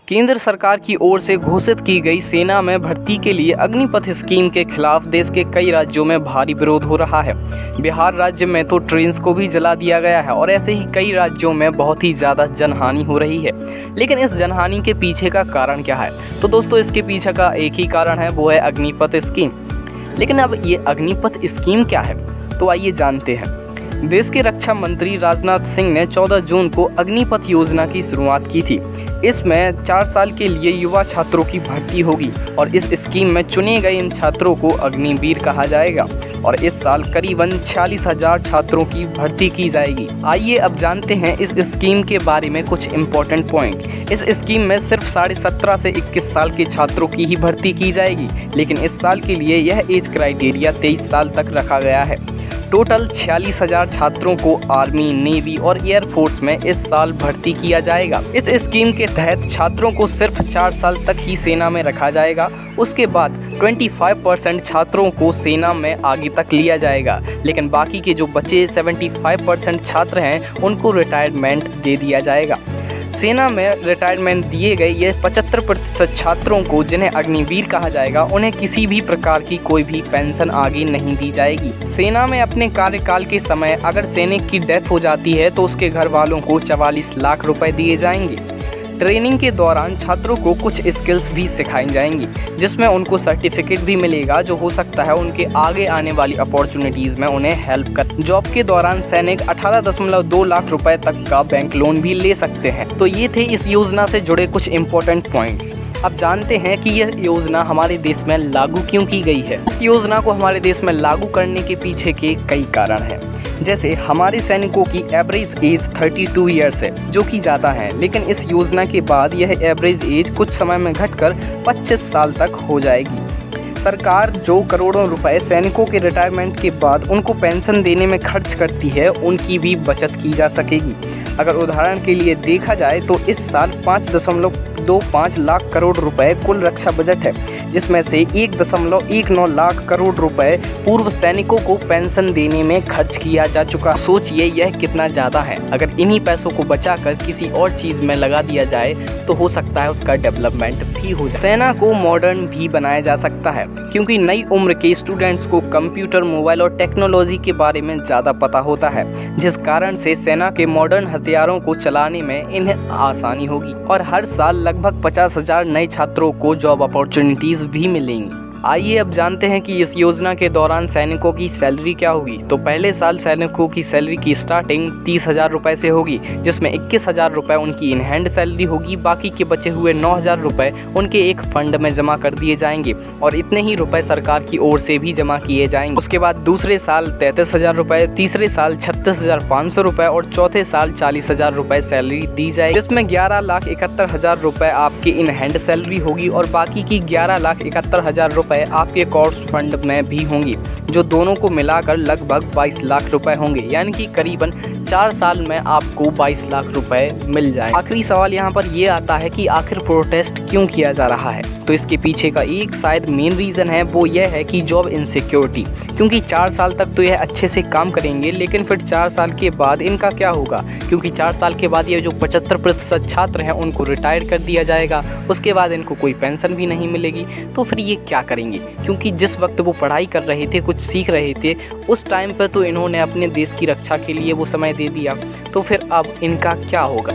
केंद्र सरकार की ओर से घोषित की गई सेना में भर्ती के लिए अग्निपथ स्कीम के खिलाफ देश के कई राज्यों में भारी विरोध हो रहा है। बिहार राज्य में तो ट्रेन्स को भी जला दिया गया है और ऐसे ही कई राज्यों में बहुत ही ज़्यादा जनहानि हो रही है। लेकिन इस जनहानि के पीछे का कारण क्या है? तो दोस्तों, इसके पीछे का एक ही कारण है, वो है अग्निपथ स्कीम। लेकिन अब ये अग्निपथ स्कीम क्या है, तो आइए जानते हैं। देश के रक्षा मंत्री राजनाथ सिंह ने 14 जून को अग्निपथ योजना की शुरुआत की थी। इसमें 4 साल के लिए युवा छात्रों की भर्ती होगी और इस स्कीम में चुने गए इन छात्रों को अग्निवीर कहा जाएगा और इस साल करीबन 46,000 छात्रों की भर्ती की जाएगी। आइए अब जानते हैं इस स्कीम के बारे में कुछ इम्पोर्टेंट पॉइंट। इस स्कीम में सिर्फ 17.5 से 21 साल के छात्रों की ही भर्ती की जाएगी, लेकिन इस साल के लिए यह एज क्राइटेरिया 23 साल तक रखा गया है। टोटल 46,000 छात्रों को आर्मी, नेवी और एयरफोर्स में इस साल भर्ती किया जाएगा। इस स्कीम के तहत छात्रों को सिर्फ 4 साल तक ही सेना में रखा जाएगा। उसके बाद 25% छात्रों को सेना में आगे तक लिया जाएगा, लेकिन बाकी के जो बचे 75% छात्र हैं उनको रिटायरमेंट दे दिया जाएगा। सेना में रिटायरमेंट दिए गए ये 75% छात्रों को, जिन्हें अग्निवीर कहा जाएगा, उन्हें किसी भी प्रकार की कोई भी पेंशन आगे नहीं दी जाएगी। सेना में अपने कार्यकाल के समय अगर सैनिक की डेथ हो जाती है तो उसके घर वालों को 44 लाख रुपए दिए जाएंगे। ट्रेनिंग के दौरान छात्रों को कुछ स्किल्स भी सिखाई जाएंगी, जिसमें उनको सर्टिफिकेट भी मिलेगा, जो हो सकता है उनके आगे आने वाली अपॉर्चुनिटीज़ में उन्हें हेल्प कर। जॉब के दौरान सैनिक 18.2 लाख रुपए तक का बैंक लोन भी ले सकते हैं। तो ये थे इस योजना से जुड़े कुछ इम्पोर्टेंट पॉइंट्स। अब जानते हैं कि यह योजना हमारे देश में लागू क्यों की गई है। इस योजना को हमारे देश में लागू करने के पीछे के कई कारण हैं। जैसे हमारे सैनिकों की एवरेज एज 32 ईयर्स है, जो कि ज़्यादा है, लेकिन इस योजना के बाद यह एवरेज एज कुछ समय में घटकर 25 साल तक हो जाएगी। सरकार जो करोड़ों रुपए सैनिकों के रिटायरमेंट के बाद उनको पेंशन देने में खर्च करती है, उनकी भी बचत की जा सकेगी। अगर उदाहरण के लिए देखा जाए तो इस साल 5.25 लाख करोड़ रुपए कुल रक्षा बजट है, जिसमें से 1.19 लाख करोड़ रुपए पूर्व सैनिकों को पेंशन देने में खर्च किया जा चुका। सोचिए यह कितना ज़्यादा है। अगर इन्हीं पैसों को बचाकर किसी और चीज़ में लगा दिया जाए तो हो सकता है उसका डेवलपमेंट भी हो जाए। सेना को मॉडर्न भी बनाया जा सकता है, क्योंकि नई उम्र के स्टूडेंट्स को कंप्यूटर, मोबाइल और टेक्नोलॉजी के बारे में ज़्यादा पता होता है, जिस कारण से सेना के मॉडर्न हथियारों को चलाने में इन्हें आसानी होगी और हर साल लगभग 50,000 नए छात्रों को जॉब अपॉर्चुनिटीज भी मिलेंगी। आइए अब जानते हैं कि इस योजना के दौरान सैनिकों की सैलरी क्या होगी। तो पहले साल सैनिकों की सैलरी की स्टार्टिंग 30,000 रुपये से होगी, जिसमें 21,000 रुपये उनकी इन हैंड सैलरी होगी। बाकी के बचे हुए 9,000 रुपये उनके एक फंड में जमा कर दिए जाएंगे और इतने ही रुपए सरकार की ओर से भी जमा किए जाएंगे। उसके बाद दूसरे साल 33,000 रुपये, तीसरे साल 36,500 रुपये और चौथे साल 40,000 रुपये सैलरी दी जाएगी, जिसमें 11,71,000 रुपये आपकी इन हैंड सैलरी होगी और बाकी की 11,71,000 रुपये आपके कोर्स फंड में भी होंगी, जो दोनों को मिलाकर लगभग 22 लाख रुपए होंगे, यानी कि करीबन 4 साल में आपको 22 लाख रुपए मिल जाए। आखिरी सवाल यहाँ पर ये आता है कि आखिर प्रोटेस्ट क्यों किया जा रहा है? तो इसके पीछे का एक शायद मेन रीज़न है, वो यह है कि जॉब इनसिक्योरिटी। क्योंकि 4 साल तक तो यह अच्छे से काम करेंगे, लेकिन फिर 4 साल के बाद इनका क्या होगा? क्योंकि 4 साल के बाद ये जो 75% छात्र हैं उनको रिटायर कर दिया जाएगा, उसके बाद इनको कोई पेंशन भी नहीं मिलेगी। तो फिर ये क्या करेंगे? क्योंकि जिस वक्त वो पढ़ाई कर रहे थे, कुछ सीख रहे थे, उस टाइम पर तो इन्होंने अपने देश की रक्षा के लिए वो समय दे दिया, तो फिर अब इनका क्या होगा?